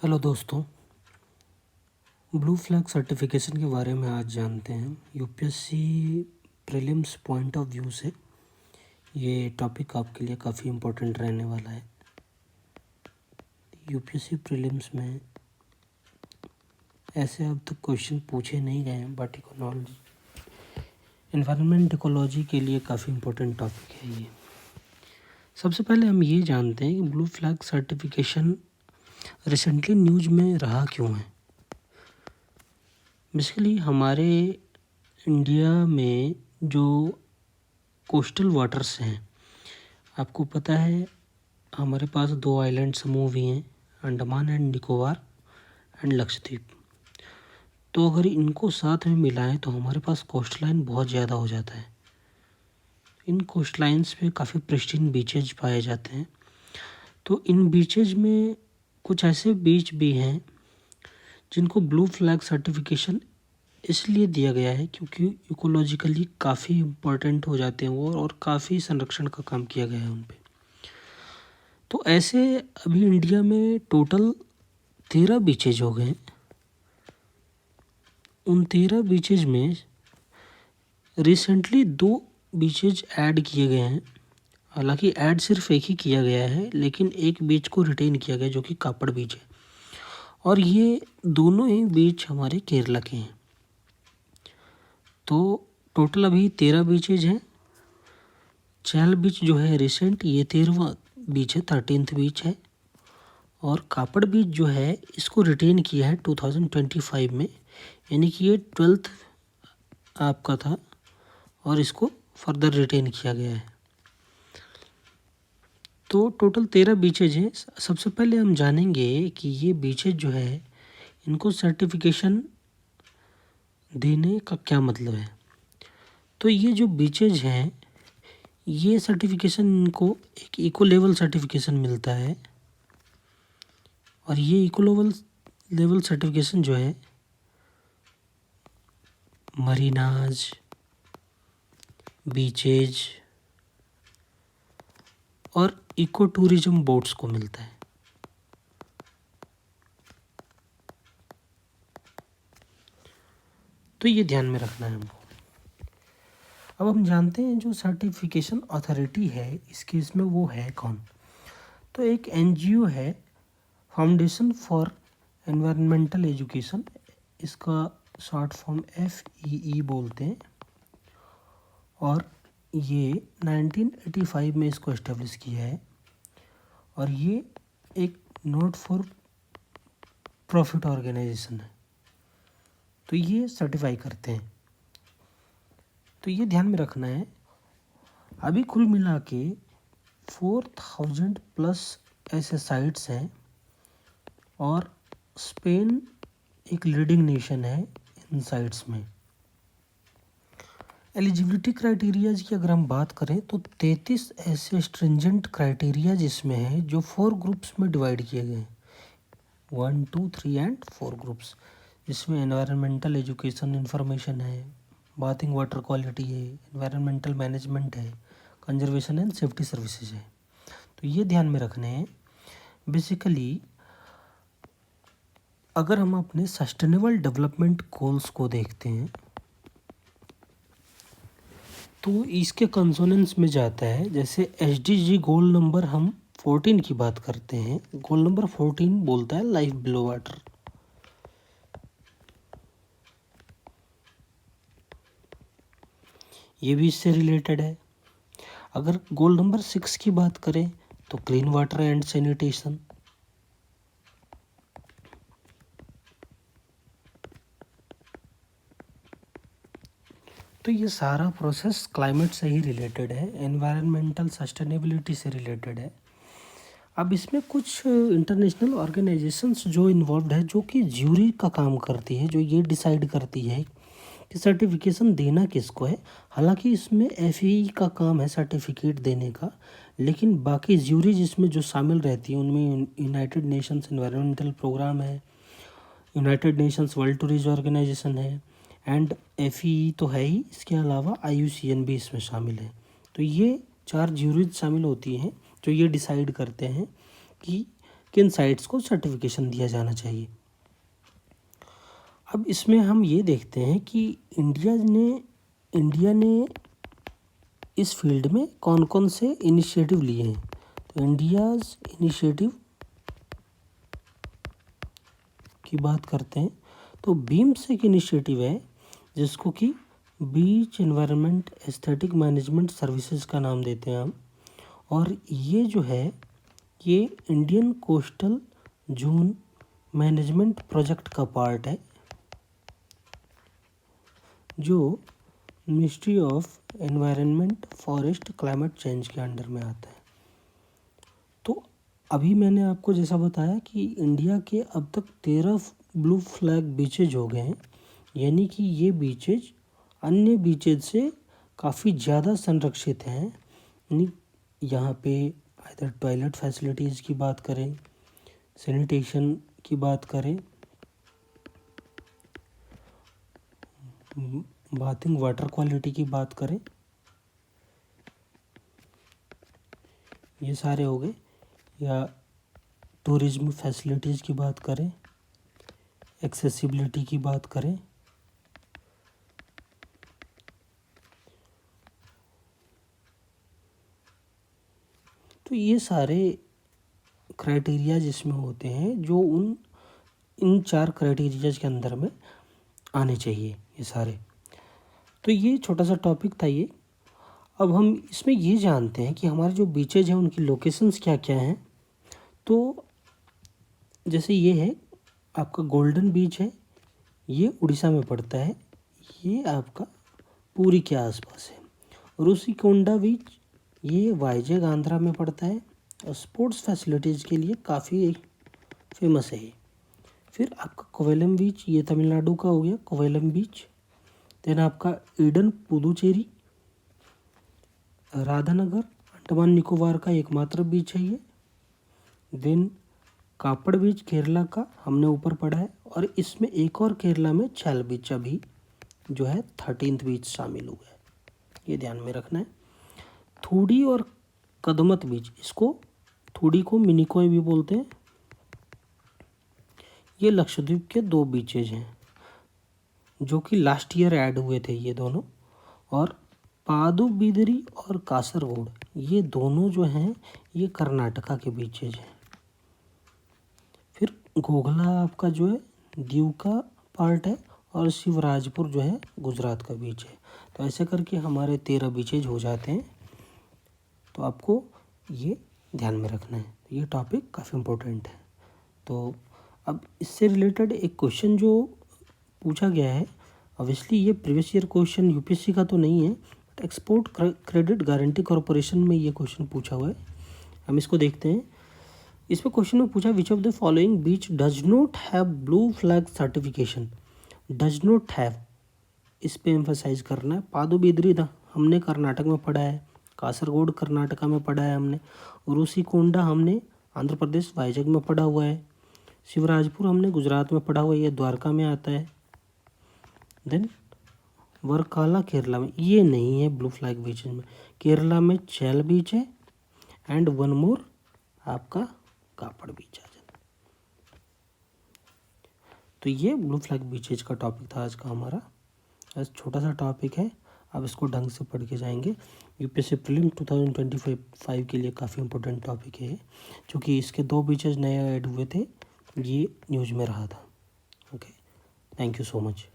Hello दोस्तों, blue flag certification के बारे में आज जानते हैं। UPSC prelims point of view से ये टॉपिक आपके लिए काफ़ी इम्पोर्टेंट रहने वाला है। यूपीएससी प्रीलिम्स में ऐसे अब तक क्वेश्चन पूछे नहीं गए हैं, बट इकोलॉजी एनवायरनमेंट इकोलॉजी के लिए काफ़ी इम्पोर्टेंट टॉपिक है ये। सबसे पहले हम ये जानते हैं कि blue flag certification recently news में रहा क्यों है। बेसिकली हमारे इंडिया में जो कोस्टल वाटर्स हैं, आपको पता है हमारे पास दो आइलैंड समूह भी हैं, अंडमान एंड निकोबार एंड लक्षद्वीप। तो अगर इनको साथ में मिलाएं तो हमारे पास कोस्ट लाइन बहुत ज़्यादा हो जाता है। इन कोस्ट लाइन्स पे काफ़ी प्रिस्टीन बीचेज पाए जाते हैं। तो इन बीचेज में कुछ ऐसे बीच भी हैं जिनको ब्लू फ्लैग सर्टिफिकेशन इसलिए दिया गया है क्योंकि इकोलॉजिकली काफ़ी इम्पोर्टेंट हो जाते हैं वो, और काफ़ी संरक्षण का काम किया गया है उन पे। तो ऐसे अभी इंडिया में टोटल 13 बीचेज हो गए। उन 13 बीचेज में रिसेंटली 2 बीचेज ऐड किए गए हैं। हालांकि ऐड सिर्फ एक ही किया गया है, लेकिन एक बीच को रिटेन किया गया जो कि कापड़ बीच है, और ये दोनों ही बीच हमारे केरला के हैं। तो टोटल अभी 13 बीचेज हैं। चहल बीच जो है रिसेंट, ये 13वां बीच है, 13th बीच है। और कापड़ बीच जो है इसको रिटेन किया है 2025 में, यानी कि ये 12th आपका था और इसको फर्दर रिटेन किया गया है। तो टोटल 13 बीचेज हैं। सबसे पहले हम जानेंगे कि ये बीचेज जो है इनको सर्टिफिकेशन देने का क्या मतलब है। तो ये जो बीचेज हैं, ये सर्टिफिकेशन इनको एक इको लेवल सर्टिफिकेशन मिलता है, और ये इको लेवल सर्टिफिकेशन जो है मरीनाज, बीचेज और इको टूरिज्म बोट्स को मिलता है। तो ये ध्यान में रखना है हमको। अब हम जानते हैं जो सर्टिफिकेशन अथॉरिटी है इस केस में वो है कौन। तो एक एनजीओ है, फाउंडेशन फॉर एनवायरमेंटल एजुकेशन, इसका शॉर्ट फॉर्म FEE बोलते हैं, और ये 1985 में इसको इस्टेब्लिश किया है, और ये एक नॉट फॉर प्रॉफिट ऑर्गेनाइजेशन है। तो ये सर्टिफाई करते हैं। तो ये ध्यान में रखना है। अभी कुल मिला के 4000 प्लस ऐसे साइट्स हैं, और स्पेन एक लीडिंग नेशन है इन साइट्स में। एलिजिबिलिटी क्राइटेरियाज की अगर हम बात करें तो 33 ऐसे स्ट्रिंजेंट क्राइटेरियाज इसमें हैं जो 4 ग्रुप्स में डिवाइड किए गए हैं, 1, 2, 3 एंड 4 ग्रुप्स। जिसमें एनवायरमेंटल एजुकेशन इंफॉर्मेशन है, बाथिंग वाटर क्वालिटी है, एनवायरमेंटल मैनेजमेंट है, कंजर्वेशन एंड सेफ्टी सर्विसेज है। तो ये ध्यान में रखने हैं। बेसिकली अगर हम अपने सस्टेनेबल डेवलपमेंट गोल्स को देखते हैं तो इसके कंसोनेंट्स में जाता है। जैसे SDG गोल नंबर हम 14 की बात करते हैं, गोल नंबर 14 बोलता है लाइफ बिलो वाटर। ये भी इससे रिलेटेड है। अगर गोल नंबर 6 की बात करें तो क्लीन वाटर एंड सैनिटेशन। तो ये सारा प्रोसेस क्लाइमेट से ही रिलेटेड है, एनवायरमेंटल सस्टेनेबिलिटी से रिलेटेड है। अब इसमें कुछ इंटरनेशनल ऑर्गेनाइजेशंस जो इन्वॉल्व है, जो कि ज्यूरी का काम करती है, जो ये डिसाइड करती है कि सर्टिफिकेशन देना किसको है। हालांकि इसमें FEE का काम है सर्टिफिकेट देने का, लेकिन बाकी ज्यूरी जिसमें जो शामिल रहती है उनमें यूनाइटेड नेशंस एनवायरमेंटल प्रोग्राम है, United Nations World Tourism Organisation है, एंड FEE तो है ही, इसके अलावा IUCN भी इसमें शामिल है। तो ये 4 ज्यूरीज शामिल होती हैं जो ये डिसाइड करते हैं कि किन साइट्स को सर्टिफिकेशन दिया जाना चाहिए। अब इसमें हम ये देखते हैं कि इंडिया ने इस फील्ड में कौन कौन से इनिशिएटिव लिए हैं। तो इंडियाज़ इनिशिएटिव की बात करते हैं तो बीम्स एक इनिशिएटिव है जिसको कि बीच एनवायरनमेंट एस्थेटिक मैनेजमेंट सर्विसेज का नाम देते हैं हम। और ये जो है ये Indian coastal zone management project का पार्ट है जो ministry of environment forest climate change के अंडर में आता है। तो अभी मैंने आपको जैसा बताया कि इंडिया के अब तक 13 ब्लू फ्लैग बीचेज हो गए हैं, यानी कि ये बीचेज अन्य बीचेज से काफ़ी ज़्यादा संरक्षित हैं। यानी यहाँ पे इधर टॉयलेट फैसिलिटीज़ की बात करें, सैनिटेशन की बात करें, बाथिंग वाटर क्वालिटी की बात करें, ये सारे हो गए, या टूरिज्म फैसिलिटीज़ की बात करें, एक्सेसिबिलिटी की बात करें, तो ये सारे क्राइटेरिया जिसमें होते हैं जो इन 4 क्राइटेरियाज के अंदर में आने चाहिए ये सारे। तो ये छोटा सा टॉपिक था ये। अब हम इसमें ये जानते हैं कि हमारे जो बीचेज हैं उनकी लोकेशंस क्या क्या हैं। तो जैसे ये है आपका गोल्डन बीच है, ये उड़ीसा में पड़ता है, ये आपका पुरी के आसपास है। रुषिकोंडा बीच ये वाइजैग आंध्रा में पड़ता है और स्पोर्ट्स फैसिलिटीज़ के लिए काफ़ी फेमस है ये। फिर आपका कोवैलम बीच ये तमिलनाडु का हो गया कोवैलम बीच। देन आपका ईडन पुदुचेरी, राधानगर अंडमान निकोबार का एकमात्र बीच है ये। देन कापड़ बीच केरला का हमने ऊपर पढ़ा है, और इसमें एक और केरला में छैल बीच अभी जो है 13th बीच शामिल हुआ है, ये ध्यान में रखना है। थूडी और कदमत बीच, इसको थूडी को मिनिकॉय भी बोलते हैं, ये लक्षद्वीप के 2 बीचेज हैं जो कि लास्ट ईयर ऐड हुए थे ये दोनों। और पादुबिदरी और कासरगोड ये दोनों जो हैं ये कर्नाटका के बीचेज हैं। फिर घोघला आपका जो है दीव का पार्ट है, और शिवराजपुर जो है गुजरात का बीच है। तो ऐसे करके हमारे 13 बीचेज हो जाते हैं। तो आपको ये ध्यान में रखना है, ये टॉपिक काफ़ी इम्पोर्टेंट है। तो अब इससे रिलेटेड एक क्वेश्चन जो पूछा गया है, ऑब्वियसली ये प्रीवियस ईयर क्वेश्चन यूपीएससी का तो नहीं है, but export credit guarantee corporation में ये क्वेश्चन पूछा हुआ है। हम इसको देखते हैं। इसमें क्वेश्चन में पूछा which of the following beach does not have blue flag certification. Does not have, इस पे एम्फसाइज करना है। पादुबिद्री था हमने कर्नाटक में पढ़ा है, कासरगोड कर्नाटका में पढ़ा है हमने, रुषिकोंडा हमने आंध्र प्रदेश वाइजैग में पढ़ा हुआ है, शिवराजपुर हमने गुजरात में पढ़ा हुआ है, ये द्वारका में आता है। देन वरकाला केरला में, ये नहीं है ब्लू फ्लैग बीचेज में। केरला में छैल बीच है एंड वन मोर आपका कापड़ बीच आ जाता। तो ये ब्लू फ्लैग बीचेज का टॉपिक था आज का हमारा। आज छोटा सा टॉपिक है, अब इसको ढंग से पढ़ के जाएंगे। यूपीएससी प्रीलिम 2025 के लिए काफ़ी इंपॉर्टेंट टॉपिक है, क्योंकि इसके 2 बीचेज नए ऐड हुए थे, ये न्यूज़ में रहा था। Okay, thank you so much.